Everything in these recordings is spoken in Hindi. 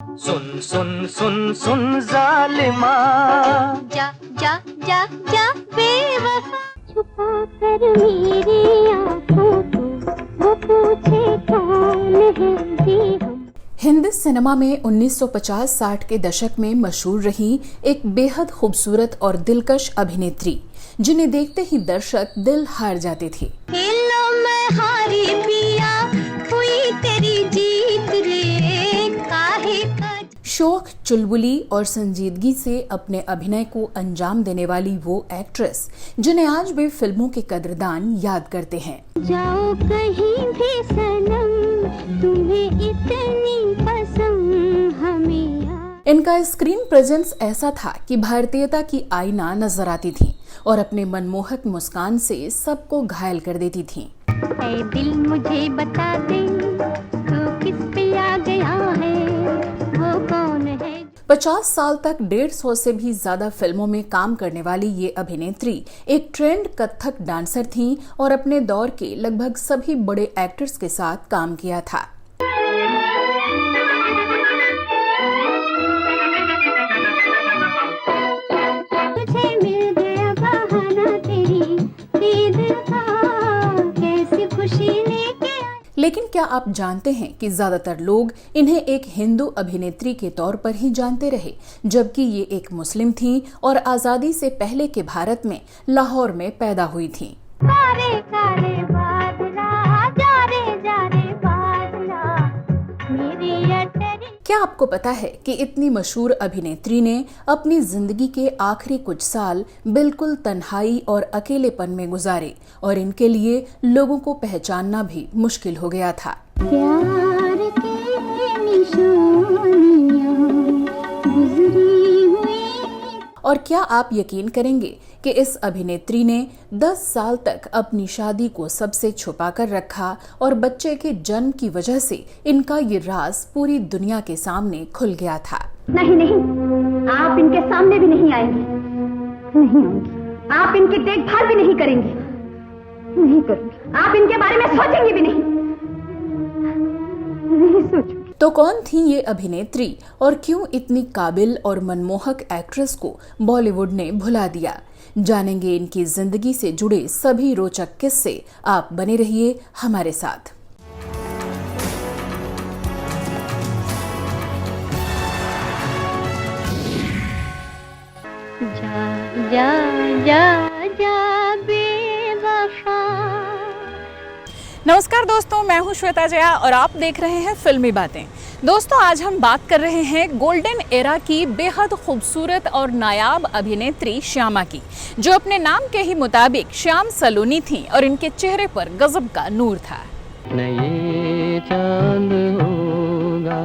सुन सुन सुन सुन जालिमा, जा जा जा जा बेवफा, छुपा कर मेरी आँखों को वो पूछे कौन है जी हम। हिंदी सिनेमा में 1950-60 के दशक में मशहूर रही एक बेहद खूबसूरत और दिलकश अभिनेत्री, जिन्हें देखते ही दर्शक दिल हार जाते थे। हेलो मैं हारी पिया, हुई तेरी जीत रे, काहे का शौक, चुलबुली और संजीदगी से अपने अभिनय को अंजाम देने वाली वो एक्ट्रेस, जिन्हें आज भी फिल्मों के कदरदान याद करते हैं। जाओ कहीं भी सनम, तुम्हें इतनी पसंद हमें। इनका स्क्रीन प्रेजेंस ऐसा था कि भारतीयता की आईना नजर आती थी और अपने मनमोहक मुस्कान से सबको घायल कर देती थी। ऐ दिल मुझे बता दे, तू किस पे आ गया है, वो कौन है। 50 साल तक 150 से भी ज्यादा फिल्मों में काम करने वाली ये अभिनेत्री एक ट्रेंड कथक डांसर थीं और अपने दौर के लगभग सभी बड़े एक्टर्स के साथ काम किया था। लेकिन क्या आप जानते हैं कि ज्यादातर लोग इन्हें एक हिंदू अभिनेत्री के तौर पर ही जानते रहे, जबकि ये एक मुस्लिम थीं और आजादी से पहले के भारत में लाहौर में पैदा हुई थीं। कारे कारे बादला, जा रे बादला, मेरी अटरी। क्या आपको पता है कि इतनी मशहूर अभिनेत्री ने अपनी जिंदगी के आखिरी कुछ साल बिल्कुल तन्हाई और अकेलेपन में गुजारे और इनके लिए लोगों को पहचानना भी मुश्किल हो गया था। प्यार की निशानियां गुजरी हुई। और क्या आप यकीन करेंगे कि इस अभिनेत्री ने 10 साल तक अपनी शादी को सबसे छुपा कर रखा और बच्चे के जन्म की वजह से इनका ये राज पूरी दुनिया के सामने खुल गया था। नहीं नहीं, आप इनके सामने भी नहीं आएंगे, नहीं आऊंगी। आप इनकी देखभाल भी नहीं करेंगे, नहीं करूंगी। आप इनके बारे में सोचेंगे भी नहीं, नहीं सोचूंगी। तो कौन थी ये अभिनेत्री और क्यों इतनी काबिल और मनमोहक एक्ट्रेस को बॉलीवुड ने भुला दिया? जानेंगे इनकी जिंदगी से जुड़े सभी रोचक किस्से। आप बने रहिए हमारे साथ। जा जा जा जा बेवफा। नमस्कार दोस्तों, मैं हूं श्वेता जया और आप देख रहे हैं फिल्मी बातें। दोस्तों, आज हम बात कर रहे हैं गोल्डन एरा की बेहद खूबसूरत और नायाब अभिनेत्री श्यामा की, जो अपने नाम के ही मुताबिक श्याम सलोनी थीं और इनके चेहरे पर गजब का नूर था। न ये चांद होगा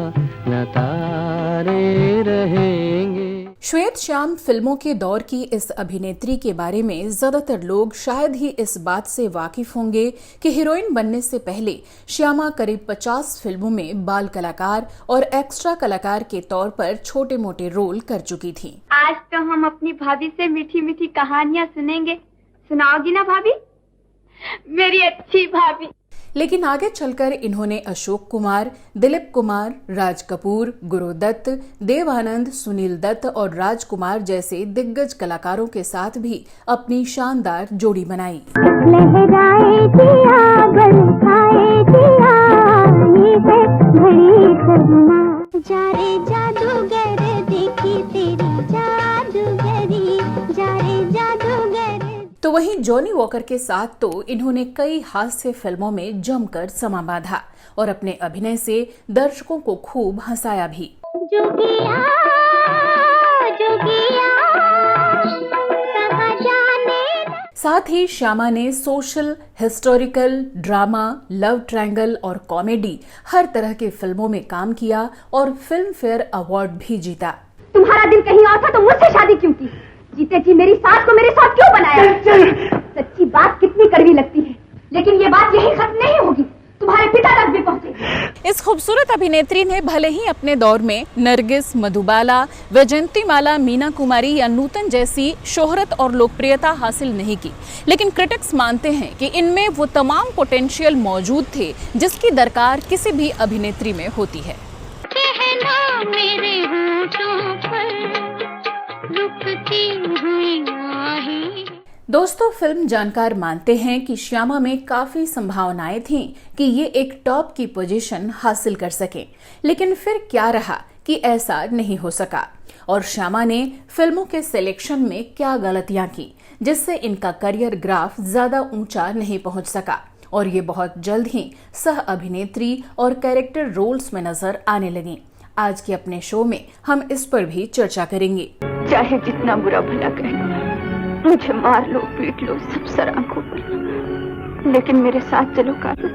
न तारे रहेंगे। श्वेत श्याम फिल्मों के दौर की इस अभिनेत्री के बारे में ज्यादातर लोग शायद ही इस बात से वाकिफ होंगे कि हीरोइन बनने से पहले श्यामा करीब 50 फिल्मों में बाल कलाकार और एक्स्ट्रा कलाकार के तौर पर छोटे मोटे रोल कर चुकी थी। आज तो हम अपनी भाभी से मीठी मीठी कहानियां सुनेंगे। सुनाओगी ना भाभी, मेरी अच्छी भाभी? लेकिन आगे चलकर इन्होंने अशोक कुमार, दिलीप कुमार, राज कपूर, गुरुदत्त, देव आनंद, सुनील दत्त और राजकुमार जैसे दिग्गज कलाकारों के साथ भी अपनी शानदार जोड़ी बनाई। लहराए दिया, बरसाए दिया, ये घड़ी करना। जा रे जादूगर, देखी तेरी जादूगरी, जा रे जादूगर। तो वहीं जॉनी वॉकर के साथ तो इन्होंने कई हास्य फिल्मों में जमकर समा बांधा और अपने अभिनय से दर्शकों को खूब हंसाया भी। जोगिया, जोगिया, कहाँ जाने। साथ ही श्यामा ने social, historical, drama, love triangle और कॉमेडी हर तरह के फिल्मों में काम किया और फिल्म फेयर अवार्ड भी जीता। तुम्हारा दिल कहीं और था तो मुझसे शादी क्यों की? जीते जी मेरी सास को मेरे साथ क्यों बनाया? सच्ची बात कितनी कड़वी लगती है, लेकिन ये बात यही खत्म नहीं होगी, तुम्हारे पिता तक भी पहुंचेगी। इस खूबसूरत अभिनेत्री ने भले ही अपने दौर में नरगिस, मधुबाला, वैजयंतीमाला, मीना कुमारी या नूतन जैसी शोहरत और लोकप्रियता हासिल नहीं की, लेकिन क्रिटिक्स मानते हैं कि इनमें वो तमाम पोटेंशियल मौजूद थे जिसकी दरकार किसी भी अभिनेत्री में होती है। ना मेरे होठों पर रुकती हुई आहें। दोस्तों, फिल्म जानकार मानते हैं कि श्यामा में काफी संभावनाएं थीं कि ये एक टॉप की पोजीशन हासिल कर सकें, लेकिन फिर क्या रहा कि ऐसा नहीं हो सका और श्यामा ने फिल्मों के सिलेक्शन में क्या गलतियां की जिससे इनका करियर ग्राफ ज्यादा ऊंचा नहीं पहुंच सका और ये बहुत जल्द ही सह अभिनेत्री और कैरेक्टर रोल्स में नजर आने लगी। आज के अपने शो में हम इस पर भी चर्चा करेंगे। चाहे जितना बुरा भला कहे, मुझे मार लो, पीट लो, सब सर आंखों पर, लेकिन मेरे साथ चलो काजल,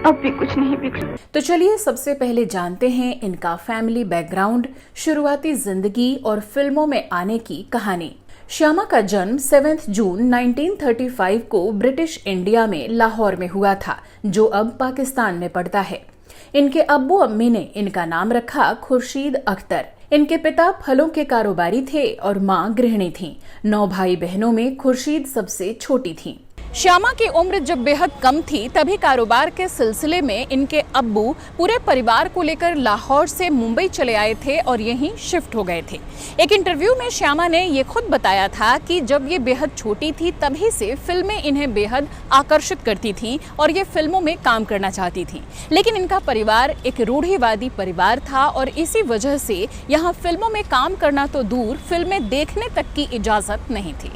अब भी कुछ नहीं बिगड़ा। तो चलिए सबसे पहले जानते हैं इनका फैमिली बैकग्राउंड, शुरुआती जिंदगी और फिल्मों में आने की कहानी। श्यामा का जन्म 7 जून 1935 को ब्रिटिश इंडिया में लाहौर में हुआ था, जो अब पाकिस्तान में पड़ता है। इनके अब्बू अम्मी ने इनका नाम रखा खुर्शीद अख्तर। इनके पिता फलों के कारोबारी थे और माँ गृहिणी थीं। 9 भाई बहनों में खुर्शीद सबसे छोटी थीं। श्यामा की उम्र जब बेहद कम थी तभी कारोबार के सिलसिले में इनके अब्बू पूरे परिवार को लेकर लाहौर से मुंबई चले आए थे और यहीं शिफ्ट हो गए थे। एक इंटरव्यू में श्यामा ने ये खुद बताया था कि जब ये बेहद छोटी थी तभी से फिल्में इन्हें बेहद आकर्षित करती थीं और ये फिल्मों में काम करना चाहती थीं। लेकिन इनका परिवार एक रूढ़िवादी परिवार था और इसी वजह से यहाँ फिल्मों में काम करना तो दूर, फिल्में देखने तक की इजाजत नहीं थी।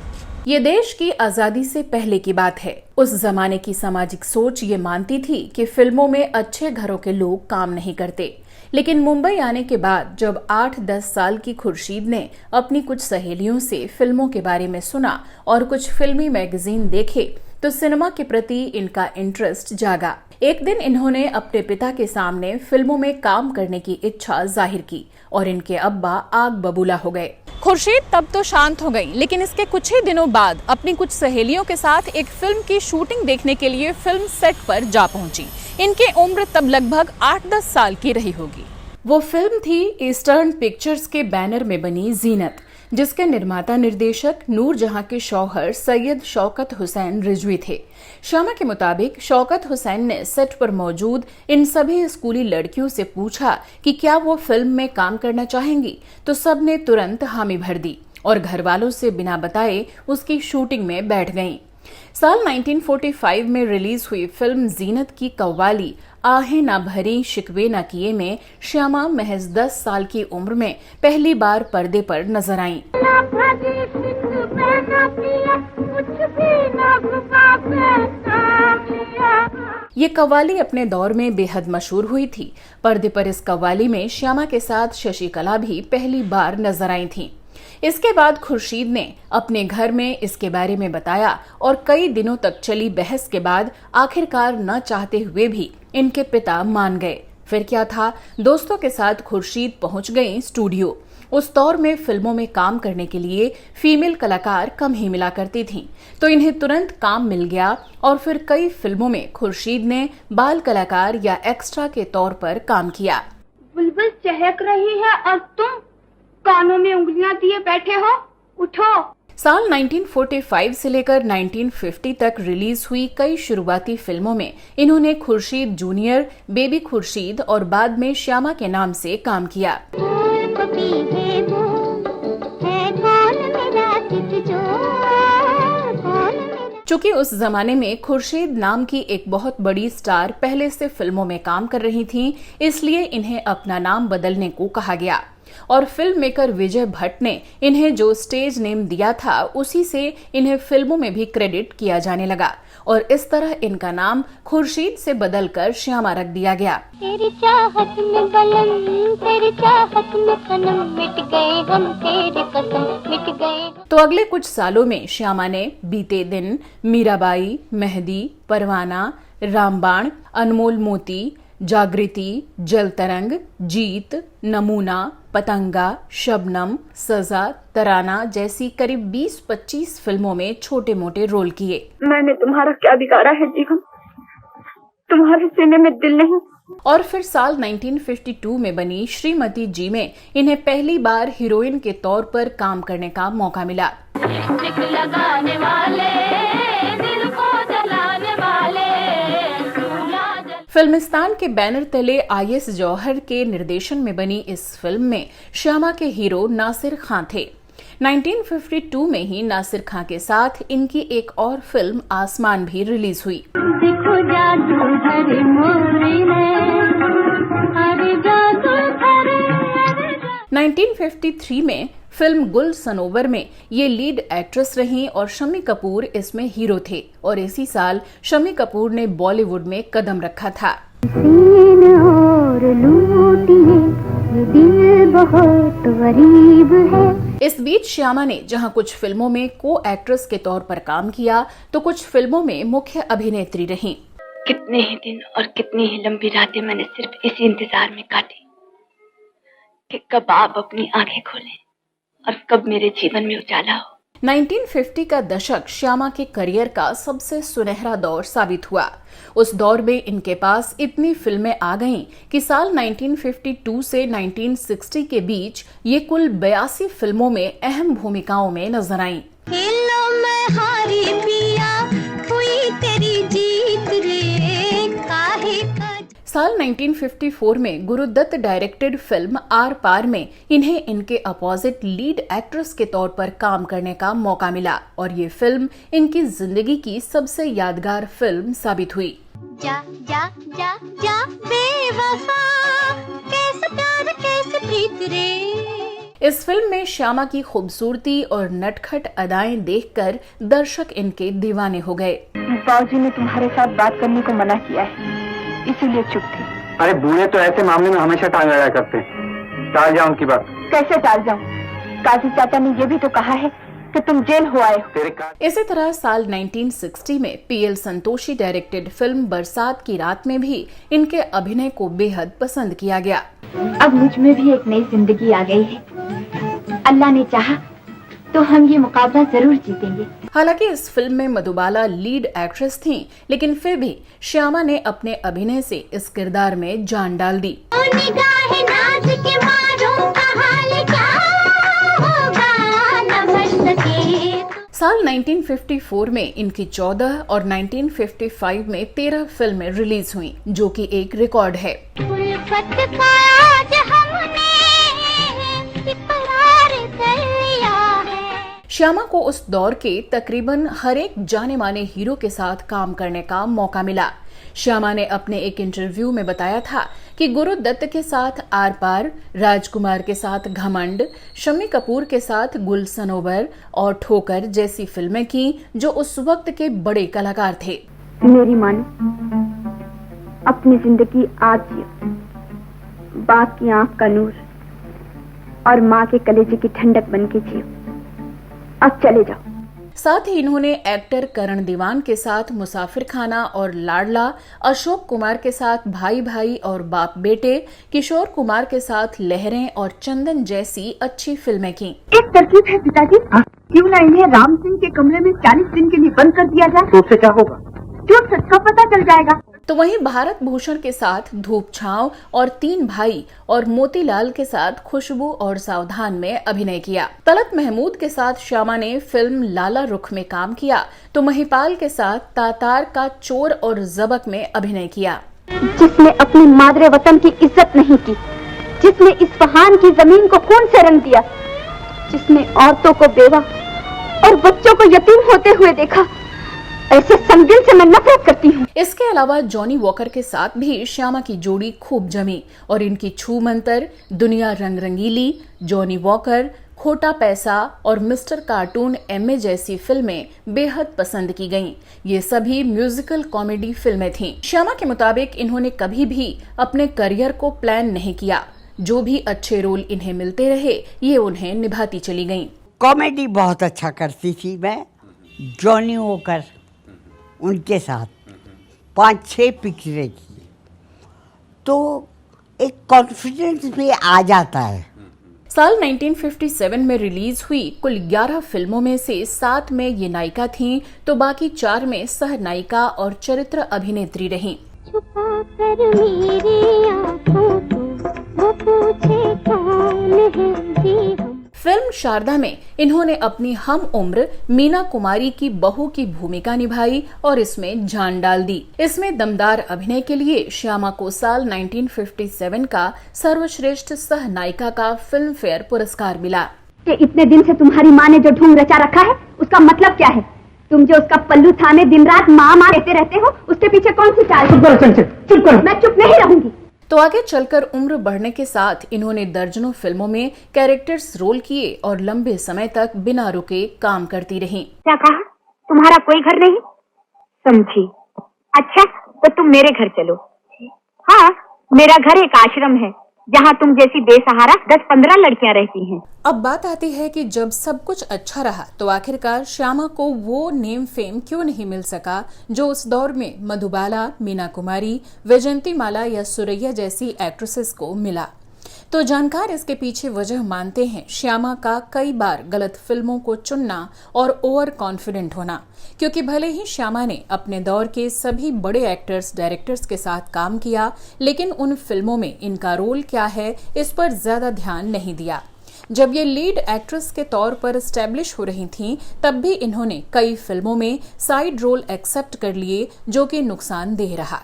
ये देश की आजादी से पहले की बात है। उस जमाने की सामाजिक सोच ये मानती थी कि फिल्मों में अच्छे घरों के लोग काम नहीं करते। लेकिन मुंबई आने के बाद जब 8-10 साल की खुर्शीद ने अपनी कुछ सहेलियों से फिल्मों के बारे में सुना और कुछ फिल्मी मैगजीन देखे तो सिनेमा के प्रति इनका इंटरेस्ट जागा। एक दिन इन्होंने अपने पिता के सामने फिल्मों में काम करने की इच्छा जाहिर की और इनके अब्बा आग बबूला हो गए। खुर्शीद तब तो शांत हो गई, लेकिन इसके कुछ ही दिनों बाद अपनी कुछ सहेलियों के साथ एक फिल्म की शूटिंग देखने के लिए फिल्म सेट पर जा पहुंची। इनकी उम्र तब लगभग 8-10 साल की रही होगी। वो फिल्म थी ईस्टर्न पिक्चर्स के बैनर में बनी जीनत, जिसके निर्माता निर्देशक नूरजहां के शौहर सैयद शौकत हुसैन रिजवी थे। श्यामा के मुताबिक शौकत हुसैन ने सेट पर मौजूद इन सभी स्कूली लड़कियों से पूछा कि क्या वो फिल्म में काम करना चाहेंगी, तो सब ने तुरंत हामी भर दी और घर वालों से बिना बताए उसकी शूटिंग में बैठ गईं। साल 1945 में रिलीज हुई फिल्म जीनत की कव्वाली आहें ना भरी शिकवे ना किए में श्यामा महज 10 साल की उम्र में पहली बार पर्दे पर नजर आईं। ये कव्वाली अपने दौर में बेहद मशहूर हुई थी। पर्दे पर इस कव्वाली में श्यामा के साथ शशिकला भी पहली बार नजर आई थीं। इसके बाद खुर्शीद ने अपने घर में इसके बारे में बताया और कई दिनों तक चली बहस के बाद आखिरकार न चाहते हुए भी इनके पिता मान गए। फिर क्या था, दोस्तों के साथ खुर्शीद पहुंच गई स्टूडियो। उस दौर में फिल्मों में काम करने के लिए फीमेल कलाकार कम ही मिला करती थीं, तो इन्हें तुरंत काम मिल गया और फिर कई फिल्मों में खुर्शीद ने बाल कलाकार या एक्स्ट्रा के तौर पर काम किया। बुलबुल चहक रही है और तुम कानों में उंगलियां दिए बैठे हो, उठो। साल 1945 से लेकर 1950 तक रिलीज हुई कई शुरुआती फिल्मों में इन्होंने खुर्शीद जूनियर, बेबी खुर्शीद और बाद में श्यामा के नाम से काम किया। चूंकि उस जमाने में खुर्शीद नाम की एक बहुत बड़ी स्टार पहले से फिल्मों में काम कर रही थीं, इसलिए इन्हें अपना नाम बदलने को कहा गया और फिल्म मेकर विजय भट्ट ने इन्हें जो स्टेज नेम दिया था उसी से इन्हें फिल्मों में भी क्रेडिट किया जाने लगा और इस तरह इनका नाम खुर्शीद से बदलकर श्यामा रख दिया गया। तेरी चाहत में बलम, तेरी चाहत में सनम, मिट गए गम तेरे कसम, मिट गए। तो अगले कुछ सालों में श्यामा ने बीते दिन, मीराबाई, मेहदी, परवाना, रामबाण, अनमोल मोती, जागृति, जल तरंग, जीत, नमूना, पतंगा, शबनम, सजा, तराना जैसी करीब 20-25 फिल्मों में छोटे मोटे रोल किए। मैंने तुम्हारा क्या बिगाड़ा है जीवन, तुम्हारे सीने में दिल नहीं। और फिर साल 1952 में बनी श्रीमती जी में इन्हें पहली बार हीरोइन के तौर पर काम करने का मौका मिला। लगाने वाले, दिल को जलाने वाले। फिल्मिस्तान के बैनर तले IS जौहर के निर्देशन में बनी इस फिल्म में श्यामा के हीरो नासिर खान थे। 1952 में ही नासिर खान के साथ इनकी एक और फिल्म आसमान भी रिलीज हुई। देखो जादू धरे मोरे अरे जादू धरे 1953 में फिल्म गुल सनोवर में ये लीड एक्ट्रेस रहीं और शम्मी कपूर इसमें हीरो थे और इसी साल शम्मी कपूर ने बॉलीवुड में कदम रखा था। और लूटिए ये दिल बहुत गरीब है। इस बीच श्यामा ने जहां कुछ फिल्मों में को एक्ट्रेस के तौर पर काम किया तो कुछ फिल्मों में मुख्य अभिनेत्री रहीं। कितने ही दिन और कितनी ही लंबी रातें मैंने सिर्फ इसी इंतजार में काटी कि कब आप अपनी आंखें खोलें और कब मेरे जीवन में उजाला हो। 1950 का दशक श्यामा के करियर का सबसे सुनहरा दौर साबित हुआ। उस दौर में इनके पास इतनी फिल्में आ गईं कि साल 1952 से 1960 के बीच ये कुल 82 फिल्मों में अहम भूमिकाओं में नजर आईं। हेलो मैं हारी पिया हुई तेरी जीत रे काहे का। साल 1954 में गुरुदत्त डायरेक्टेड फिल्म आर पार में इन्हें इनके अपोजिट लीड एक्ट्रेस के तौर पर काम करने का मौका मिला और ये फिल्म इनकी जिंदगी की सबसे यादगार फिल्म साबित हुई। जा जा जा जा बेवफा कैसे प्यार कैसे प्रीत रे। इस फिल्म में श्यामा की खूबसूरती और नटखट अदाएं देखकर दर्शक इनके दीवाने हो गए। बाबूजी ने तुम्हारे साथ बात करने को मना किया है, इसीलिए चुप थी। अरे बूढ़े तो ऐसे मामले में हमेशा टांग अड़ा करते हैं। टाल जाओ उनकी बात। कैसे टाल जाऊं? काजी चाचा ने ये भी तो कहा है कि तुम जेल हो आए हो। इसी तरह साल 1960 में PL संतोषी डायरेक्टेड फिल्म बरसात की रात में भी इनके अभिनय को बेहद पसंद किया गया। अब मुझ में भी एक नई जिंदगी आ गई है। अल्लाह ने चाहा तो हम ये मुकाबला जरूर जीतेंगे। हालांकि इस फिल्म में मधुबाला लीड एक्ट्रेस थीं, लेकिन फिर भी श्यामा ने अपने अभिनय से इस किरदार में जान डाल दी। निगाहे नाज के मारो कहानी क्या होगा न बच सके। साल 1954 में इनकी 14 और 1955 में 13 फिल्में रिलीज हुईं, जो कि एक रिकॉर्ड है। उल्फत का आज हमने इकरार कर लिया है। श्यामा को उस दौर के तकरीबन हर एक जाने माने हीरो के साथ काम करने का मौका मिला। श्यामा ने अपने एक इंटरव्यू में बताया था कि गुरुदत्त के साथ आर पार, राजकुमार के साथ घमंड, शम्मी कपूर के साथ गुल सनोवर और ठोकर जैसी फिल्में की जो उस वक्त के बड़े कलाकार थे। मेरी मानो अपनी जिंदगी आज जियो, बाप की आंख का नूर और माँ के कलेजे की ठंडक बन के जियो। अब चले जाओ। साथ ही इन्होंने एक्टर करण दीवान के साथ मुसाफिर खाना और लाडला, अशोक कुमार के साथ भाई भाई और बाप बेटे, किशोर कुमार के साथ लहरें और चंदन जैसी अच्छी फिल्में की। एक तरकीब है पिताजी, क्यों ना इन्हें राम सिंह के कमरे में 40 दिन के लिए बंद कर दिया जाए। तो उससे क्या होगा? झूठ सच का पता चल जाएगा। तो वहीं भारत भूषण के साथ धूप छांव और तीन भाई और मोतीलाल के साथ खुशबू और सावधान में अभिनय किया। तलत महमूद के साथ श्यामा ने फिल्म लाला रुख में काम किया तो महिपाल के साथ तातार का चोर और जबक में अभिनय किया। जिसने अपनी मादरे वतन की इज्जत नहीं की, जिसने इस्फहान की जमीन को खून से रंग दिया, जिसने औरतों को बेवा और बच्चों को यतीम होते हुए देखा, ऐसे संगिल से मैं नफरत करती हूँ। इसके अलावा जॉनी वॉकर के साथ भी श्यामा की जोड़ी खूब जमी और इनकी छू मंतर, दुनिया रंग रंगीली, जॉनी वॉकर, खोटा पैसा और मिस्टर कार्टून MA जैसी फिल्में बेहद पसंद की गईं। ये सभी म्यूजिकल कॉमेडी फिल्में थीं। श्यामा के मुताबिक इन्होंने कभी भी अपने करियर को प्लान नहीं किया। जो भी अच्छे रोल इन्हें मिलते रहे ये उन्हें निभाती चली गईं। कॉमेडी बहुत अच्छा करती थी मैं। जॉनी वॉकर उनके साथ 5-6 पिक्चरें की तो एक कॉन्फिडेंस भी आ जाता है। साल 1957 में रिलीज हुई कुल 11 फिल्मों में से 7 में ये नायिका थीं तो बाकी 4 में सह नायिका और चरित्र अभिनेत्री रहीं। छुपा कर मेरी आँखों को वो पूछे कौन है जी हम। फिल्म शारदा में इन्होंने अपनी हम उम्र मीना कुमारी की बहू की भूमिका निभाई और इसमें जान डाल दी। इसमें दमदार अभिनय के लिए श्यामा को साल 1957 का सर्वश्रेष्ठ सह नायिका का फिल्म फेयर पुरस्कार मिला। कि इतने दिन से तुम्हारी माँ ने जो ढोंग रचा रखा है उसका मतलब क्या है? तुम जो उसका पल्लू थामे दिन रात माँ माँ कहते रहते हो, उसके पीछे कौन सी चाल? चुप करो। मैं चुप नहीं रहूंगी। तो आगे चलकर उम्र बढ़ने के साथ इन्होंने दर्जनों फिल्मों में कैरेक्टर्स रोल किए और लंबे समय तक बिना रुके काम करती रहीं। क्या कहा? तुम्हारा कोई घर नहीं? समझी। अच्छा, तो तुम मेरे घर चलो। हाँ, मेरा घर एक आश्रम है जहाँ तुम जैसी बेसहारा 10-15 लड़कियाँ रहती हैं। अब बात आती है कि जब सब कुछ अच्छा रहा तो आखिरकार श्यामा को वो नेम फेम क्यों नहीं मिल सका जो उस दौर में मधुबाला, मीना कुमारी, वैजयंती माला या सुरैया जैसी एक्ट्रेसेस को मिला। तो जानकार इसके पीछे वजह मानते हैं श्यामा का कई बार गलत फिल्मों को चुनना और ओवर कॉन्फिडेंट होना, क्योंकि भले ही श्यामा ने अपने दौर के सभी बड़े एक्टर्स डायरेक्टर्स के साथ काम किया, लेकिन उन फिल्मों में इनका रोल क्या है इस पर ज्यादा ध्यान नहीं दिया। जब ये लीड एक्ट्रेस के तौर पर एस्टेब्लिश हो रही थीं, तब भी इन्होंने कई फिल्मों में साइड रोल एक्सेप्ट कर लिए, जो कि नुकसानदेह रहा।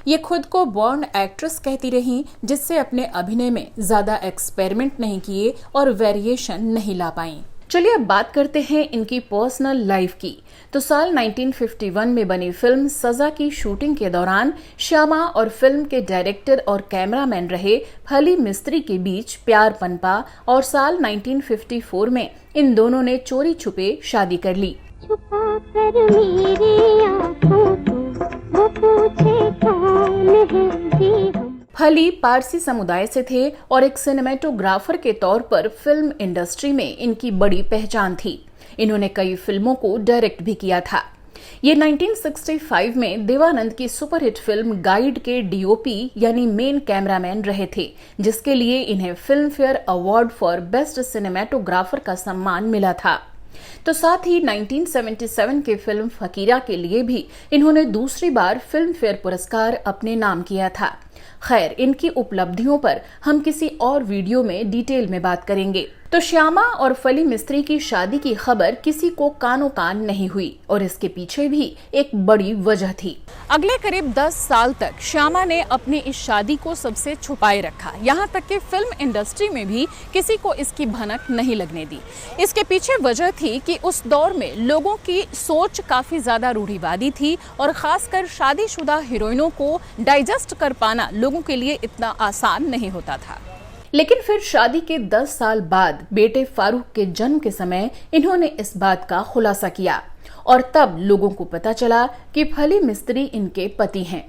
ये खुद को बॉर्न एक्ट्रेस कहती रहीं, जिससे अपने अभिनय में ज्यादा एक्सपेरिमेंट नहीं किए और वेरिएशन नहीं ला पाईं। चलिए अब बात करते हैं इनकी पर्सनल लाइफ की। तो साल 1951 में बनी फिल्म सजा की शूटिंग के दौरान श्यामा और फिल्म के डायरेक्टर और कैमरामैन रहे फली मिस्त्री के बीच प्यार पनपा और साल 1954 में इन दोनों ने चोरी छुपे शादी कर ली। छुपा कर मेरी आँखों को वो पूछे कौन है जी हम। फली पारसी समुदाय से थे और एक सिनेमेटोग्राफर के तौर पर फिल्म इंडस्ट्री में इनकी बड़ी पहचान थी। इन्होंने कई फिल्मों को डायरेक्ट भी किया था। ये 1965 में देवानंद की सुपरहिट फिल्म गाइड के डीओपी यानी मेन कैमरामैन रहे थे, जिसके लिए इन्हें film fair award for best cinematographer का सम्मान मिला था। तो साथ ही 1977 के फिल्म फकीरा के लिए भी इन्होंने दूसरी बार फिल्म फेयर पुरस्कार अपने नाम किया था। खैर, इनकी उपलब्धियों पर हम किसी और वीडियो में डिटेल में बात करेंगे। तो श्यामा और फली मिस्त्री की शादी की खबर किसी को कानो कान नहीं हुई और इसके पीछे भी एक बड़ी वजह थी। अगले करीब 10 साल तक श्यामा ने अपनी इस शादी को सबसे छुपाए रखा, यहाँ तक कि फिल्म इंडस्ट्री में भी किसी को इसकी भनक नहीं लगने दी। इसके पीछे वजह थी कि उस दौर में लोगों की सोच काफी ज्यादा रूढ़िवादी थी और खासकर शादीशुदा हीरोइनों को डाइजेस्ट कर पाना लोगों के लिए इतना आसान नहीं होता था। लेकिन फिर शादी के 10 साल बाद बेटे फारूक के जन्म के समय इन्होंने इस बात का खुलासा किया और तब लोगों को पता चला कि फली मिस्त्री इनके पति हैं।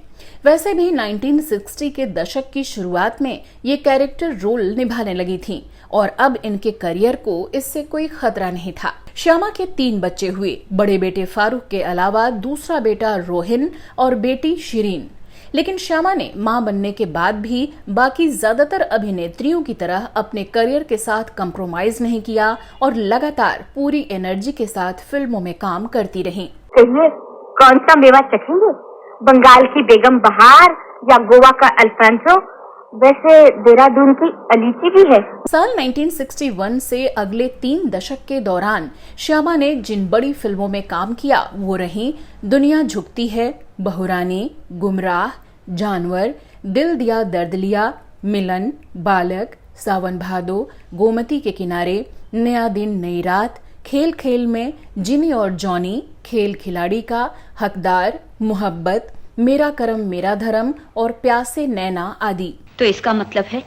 वैसे भी 1960 के दशक की शुरुआत में ये कैरेक्टर रोल निभाने लगी थीं और अब इनके करियर को इससे कोई खतरा नहीं था। श्यामा के 3 बच्चे हुए, बड़े बेटे फारूक के अलावा दूसरा बेटा रोहिन और बेटी शिरीन। लेकिन श्यामा ने मां बनने के बाद भी बाकी ज्यादातर अभिनेत्रियों की तरह अपने करियर के साथ कंप्रोमाइज नहीं किया और लगातार पूरी एनर्जी के साथ फिल्मों में काम करती रहीं। कौन सा मेवा चखेंगे? बंगाल की बेगम बहार या गोवा का अल्फांसो? वैसे देहरादून की अलीची भी है। साल 1961 से अगले 3 दशक के दौरान श्यामा ने जिन बड़ी फिल्मों में काम किया वो रहीं दुनिया झुकती है, बहुरानी, गुमराह, जानवर, दिल दिया दर्द लिया, मिलन, बालक, सावन भादो, गोमती के किनारे, नया दिन नई रात, खेल खेल में, जिमी और जॉनी, खेल खिलाड़ी का, हकदार, मोहब्बत, मेरा करम मेरा धर्म और प्यासे नैना आदि। तो इसका मतलब है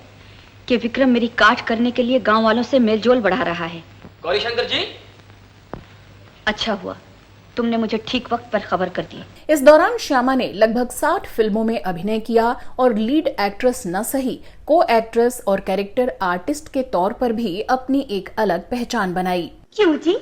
कि विक्रम मेरी काट करने के लिए गांव वालों से मेलजोल बढ़ा रहा है। गौरीशंकर जी, अच्छा हुआ तुमने मुझे ठीक वक्त पर खबर कर दी। इस दौरान श्यामा ने लगभग 60 फिल्मों में अभिनय किया और लीड एक्ट्रेस न सही को एक्ट्रेस और कैरेक्टर आर्टिस्ट के तौर पर भी अपनी एक अलग पहचान बनाई। क्यों जी?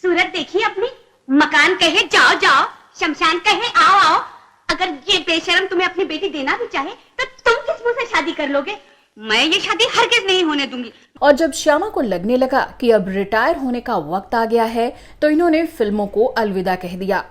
सूरत देखी अपनी? मकान कहे जाओ जाओ, शमशान कहे आओ आओ। अगर ये बेशरम तुम्हें अपनी बेटी देना भी चाहे तो तुम किस मुंह से शादी कर लोगे? मैं ये शादी हरगिज नहीं होने दूंगी। और जब श्यामा को लगने लगा कि अब रिटायर होने का वक्त आ गया है तो इन्होंने फिल्मों को अलविदा कह दिया।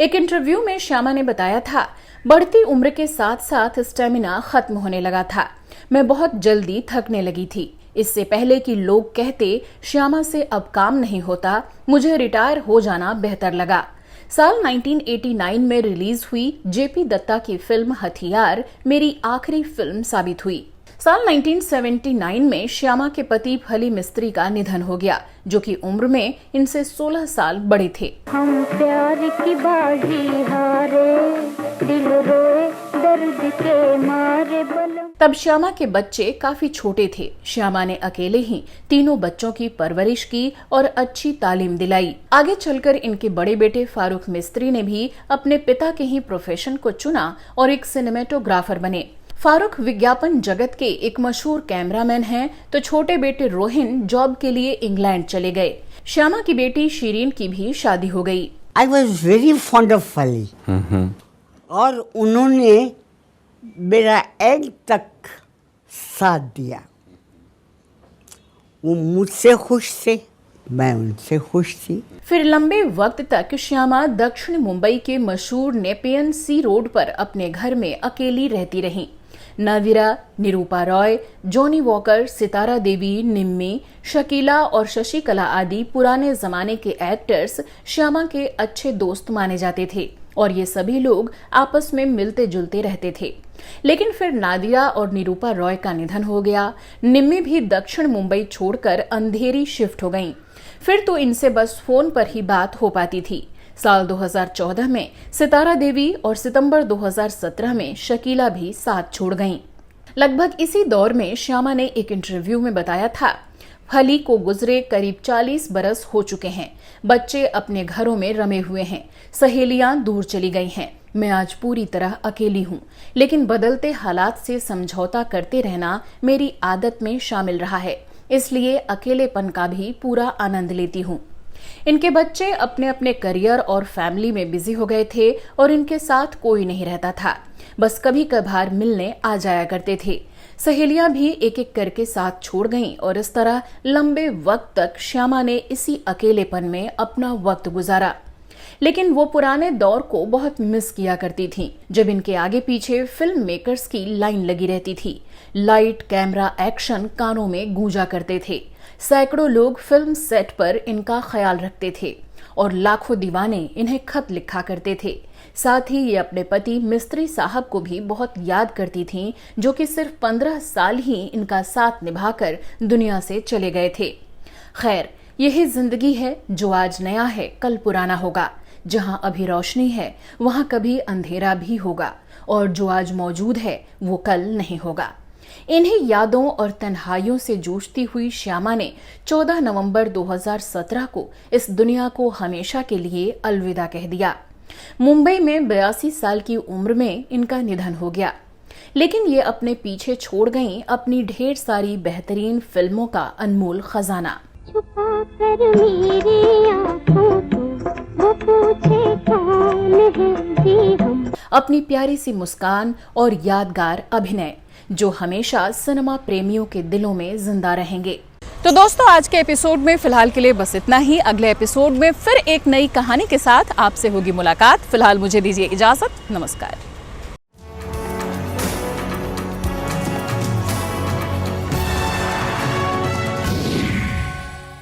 एक इंटरव्यू में श्यामा ने बताया था, बढ़ती उम्र के साथ साथ स्टेमिना खत्म होने लगा था। मैं बहुत जल्दी थकने लगी थी, इससे पहले कि लोग कहते श्यामा से अब काम नहीं होता, मुझे रिटायर हो जाना बेहतर लगा। साल 1989 में रिलीज हुई जेपी दत्ता की फिल्म हथियार मेरी आखिरी फिल्म साबित हुई। साल 1979 में श्यामा के पति फली मिस्त्री का निधन हो गया, जो कि उम्र में इनसे 16 साल बड़े थे। हम प्यार की बाजी हारे, दिल रोए दर्द के मारे बलम। तब श्यामा के बच्चे काफी छोटे थे। श्यामा ने अकेले ही तीनों बच्चों की परवरिश की और अच्छी तालीम दिलाई। आगे चलकर इनके बड़े बेटे फारूक मिस्त्री ने भी अपने पिता के ही प्रोफेशन को चुना और एक सिनेमेटोग्राफर बने। फारूक विज्ञापन जगत के एक मशहूर कैमरामैन हैं, तो छोटे बेटे रोहिन जॉब के लिए इंग्लैंड चले गए। श्यामा की बेटी शिरीन की भी शादी हो गई। I was very fond of फली, और उन्होंने मेरा एंड तक साथ दिया। वो मुझसे खुश थे, मैं उनसे खुश थी। फिर लंबे वक्त तक श्यामा दक्षिण मुंबई के मशहूर नेपियन सी रोड पर अपने घर में अकेली रहती रहीं। नादिरा, निरूपा रॉय, जॉनी वॉकर, सितारा देवी, निम्मी, शकीला और शशिकला आदि पुराने जमाने के एक्टर्स श्यामा के अच्छे दोस्त माने जाते थे और ये सभी लोग आपस में मिलते जुलते रहते थे। लेकिन फिर नादिरा और निरूपा रॉय का निधन हो गया। निम्मी भी दक्षिण मुंबई छोड़कर अंधेरी शिफ्ट हो गईं। फिर तो इनसे बस फोन पर ही बात हो पाती थी। साल 2014 में सितारा देवी और सितंबर 2017 में शकीला भी साथ छोड़ गईं। लगभग इसी दौर में श्यामा ने एक इंटरव्यू में बताया था, फली को गुजरे करीब 40 बरस हो चुके हैं। बच्चे अपने घरों में रमे हुए हैं, सहेलियां दूर चली गई हैं। मैं आज पूरी तरह अकेली हूँ, लेकिन बदलते हालात से समझौता करते रहना मेरी आदत में शामिल रहा है, इसलिए अकेलेपन का भी पूरा आनंद लेती हूँ। इनके बच्चे अपने अपने करियर और फैमिली में बिजी हो गए थे और इनके साथ कोई नहीं रहता था, बस कभी कभार मिलने आ जाया करते थे। सहेलियां भी एक एक करके साथ छोड़ गईं और इस तरह लंबे वक्त तक श्यामा ने इसी अकेलेपन में अपना वक्त गुजारा। लेकिन वो पुराने दौर को बहुत मिस किया करती थीं, जब इनके आगे पीछे फिल्म मेकर्स की लाइन लगी रहती थी। लाइट, कैमरा, एक्शन कानों में गूंजा करते थे। सैकड़ों लोग फिल्म सेट पर इनका ख्याल रखते थे और लाखों दीवाने इन्हें खत लिखा करते थे। साथ ही ये अपने पति मिस्त्री साहब को भी बहुत याद करती थीं, जो कि सिर्फ 15 साल ही इनका साथ निभाकर दुनिया से चले गए थे। खैर, यही जिंदगी है, जो आज नया है कल पुराना होगा। जहां अभी रोशनी है वहां कभी अंधेरा भी होगा, और जो आज मौजूद है वो कल नहीं होगा। इन्हीं यादों और तन्हाइयों से जूझती हुई श्यामा ने 14 नवंबर 2017 को इस दुनिया को हमेशा के लिए अलविदा कह दिया। मुंबई में 82 साल की उम्र में इनका निधन हो गया, लेकिन ये अपने पीछे छोड़ गईं अपनी ढेर सारी बेहतरीन फिल्मों का अनमोल खजाना। छुपा कर मेरी आँखों को वो पूछे कौन है जी हम। अपनी प्यारी सी मुस्कान और यादगार अभिनय, जो हमेशा सिनेमा प्रेमियों के दिलों में जिंदा रहेंगे। तो दोस्तों, आज के एपिसोड में फिलहाल के लिए बस इतना ही। अगले एपिसोड में फिर एक नई कहानी के साथ आपसे होगी मुलाकात। फिलहाल मुझे दीजिए इजाजत। नमस्कार।